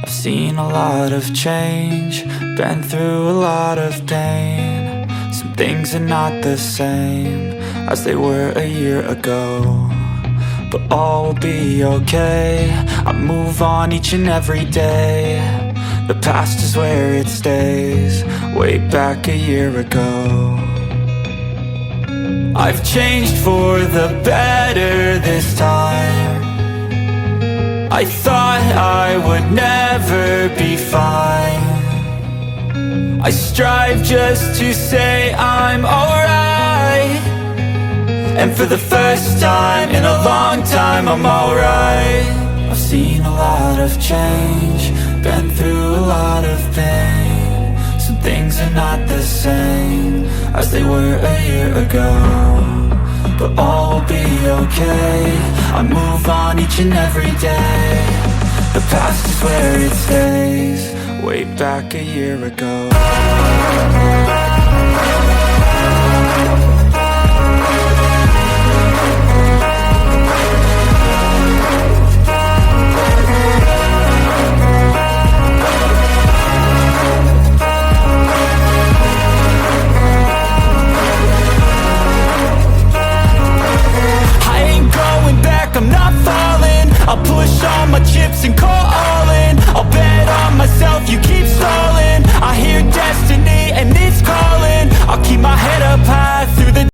I've seen a lot of change, been through a lot of pain. Some things are not the same as they were a year ago, but all will be okay. I move on each and every day. The past is where it stays, way back a year ago. I've changed for the better this time. I thought I would never be fine. I strive just to say I'm alright, and for the first time in a long time I'm alright. I've seen a lot of change, been through a lot of pain. Some things are not the same as they were a year ago, but all will be okay. I move on each and every day. The past is where it stays, way back a year ago.